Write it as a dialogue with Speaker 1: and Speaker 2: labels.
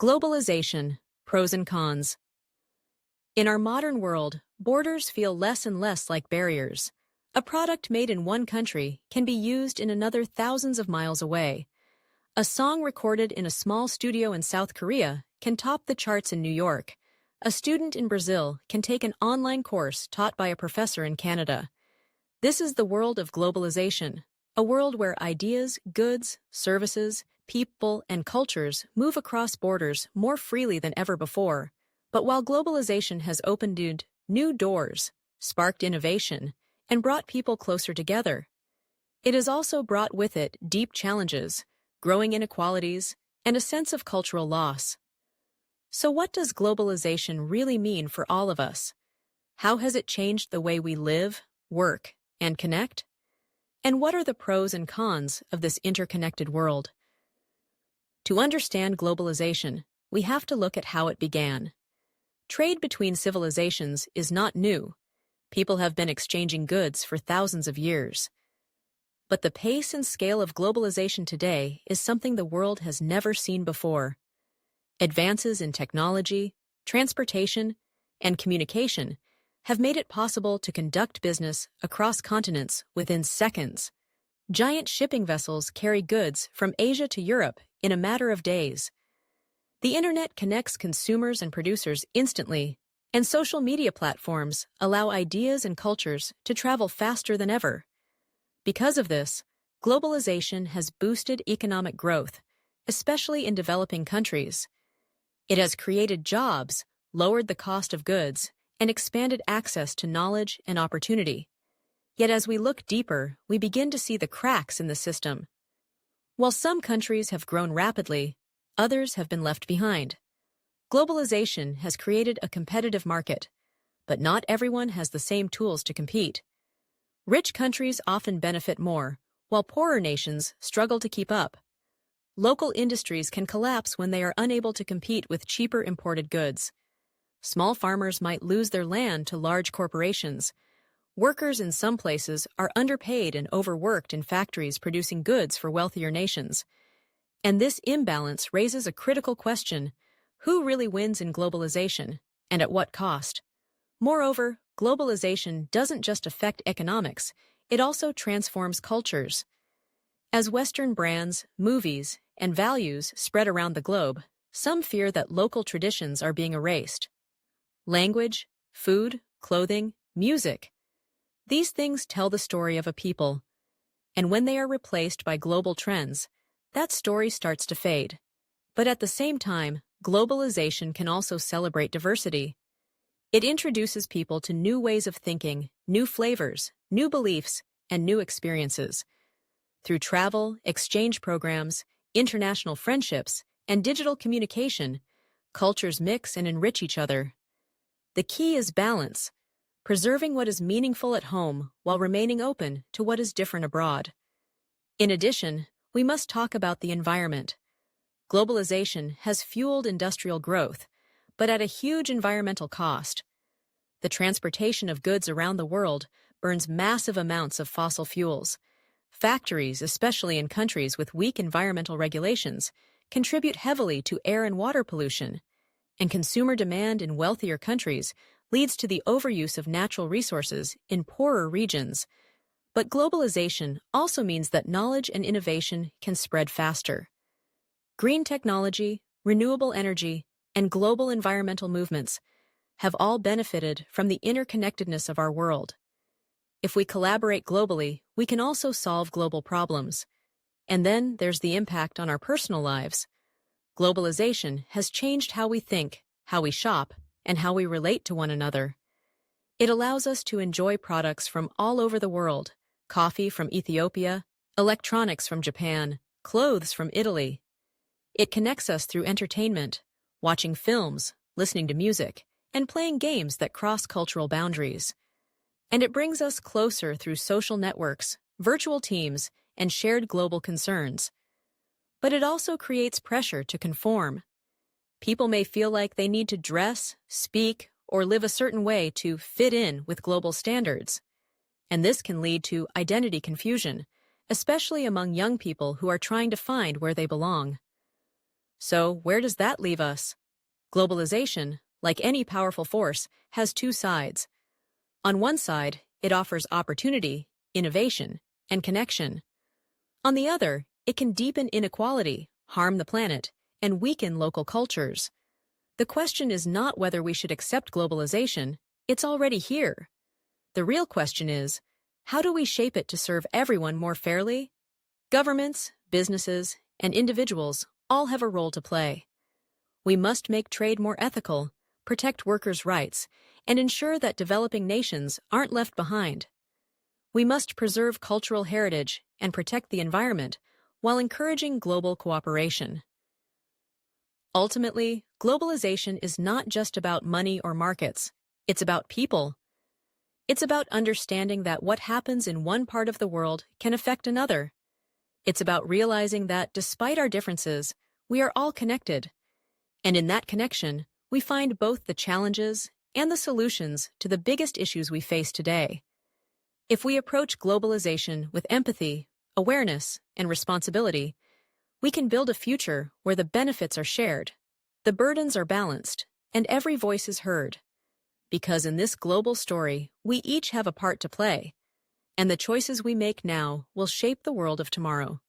Speaker 1: Globalization, pros and cons. In our modern world, borders feel less and less like barriers. A product made in one country can be used in another thousands of miles away. A song recorded in a small studio in South Korea can top the charts in New York. A student in Brazil can take an online course taught by a professor in Canada. This is the world of globalization, a world where ideas, goods, services, people, and cultures move across borders more freely than ever before. But while globalization has opened new doors, sparked innovation, and brought people closer together, it has also brought with it deep challenges, growing inequalities, and a sense of cultural loss. So what does globalization really mean for all of us? How has it changed the way we live, work, and connect? And what are the pros and cons of this interconnected world? To understand globalization, we have to look at how it began. Trade between civilizations is not new. People have been exchanging goods for thousands of years. But the pace and scale of globalization today is something the world has never seen before. Advances in technology, transportation, and communication have made it possible to conduct business across continents within seconds. Giant shipping vessels carry goods from Asia to Europe in a matter of days. The internet connects consumers and producers instantly, and social media platforms allow ideas and cultures to travel faster than ever. Because of this, globalization has boosted economic growth, especially in developing countries. It has created jobs, lowered the cost of goods, and expanded access to knowledge and opportunity. Yet as we look deeper, we begin to see the cracks in the system. While some countries have grown rapidly, others have been left behind. Globalization has created a competitive market, but not everyone has the same tools to compete. Rich countries often benefit more, while poorer nations struggle to keep up. Local industries can collapse when they are unable to compete with cheaper imported goods. Small farmers might lose their land to large corporations. Workers in some places are underpaid and overworked in factories producing goods for wealthier nations. And this imbalance raises a critical question: who really wins in globalization, and at what cost? Moreover, globalization doesn't just affect economics, it also transforms cultures. As Western brands, movies, and values spread around the globe, some fear that local traditions are being erased. Language, food, clothing, music. These things tell the story of a people. And when they are replaced by global trends, that story starts to fade. But at the same time, globalization can also celebrate diversity. It introduces people to new ways of thinking, new flavors, new beliefs, and new experiences. Through travel, exchange programs, international friendships, and digital communication, cultures mix and enrich each other. The key is balance, preserving what is meaningful at home while remaining open to what is different abroad. In addition, we must talk about the environment. Globalization has fueled industrial growth, but at a huge environmental cost. The transportation of goods around the world burns massive amounts of fossil fuels. Factories, especially in countries with weak environmental regulations, contribute heavily to air and water pollution, and consumer demand in wealthier countries leads to the overuse of natural resources in poorer regions. But globalization also means that knowledge and innovation can spread faster. Green technology, renewable energy, and global environmental movements have all benefited from the interconnectedness of our world. If we collaborate globally, we can also solve global problems. And then there's the impact on our personal lives. Globalization has changed how we think, how we shop, and how we relate to one another. It allows us to enjoy products from all over the world: coffee from Ethiopia, electronics from Japan, clothes from Italy. It connects us through entertainment, watching films, listening to music, and playing games that cross cultural boundaries. And it brings us closer through social networks, virtual teams, and shared global concerns. But it also creates pressure to conform. People may feel like they need to dress, speak, or live a certain way to fit in with global standards. And this can lead to identity confusion, especially among young people who are trying to find where they belong. So, where does that leave us? Globalization, like any powerful force, has two sides. On one side, it offers opportunity, innovation, and connection. On the other, it can deepen inequality, harm the planet, and weaken local cultures. The question is not whether we should accept globalization, it's already here. The real question is, how do we shape it to serve everyone more fairly? Governments, businesses, and individuals all have a role to play. We must make trade more ethical, protect workers' rights, and ensure that developing nations aren't left behind. We must preserve cultural heritage and protect the environment while encouraging global cooperation. Ultimately, globalization is not just about money or markets. It's about people. It's about understanding that what happens in one part of the world can affect another. It's about realizing that despite our differences, we are all connected. And in that connection, we find both the challenges and the solutions to the biggest issues we face today. If we approach globalization with empathy, awareness, and responsibility, we can build a future where the benefits are shared, the burdens are balanced, and every voice is heard. Because in this global story, we each have a part to play, and the choices we make now will shape the world of tomorrow.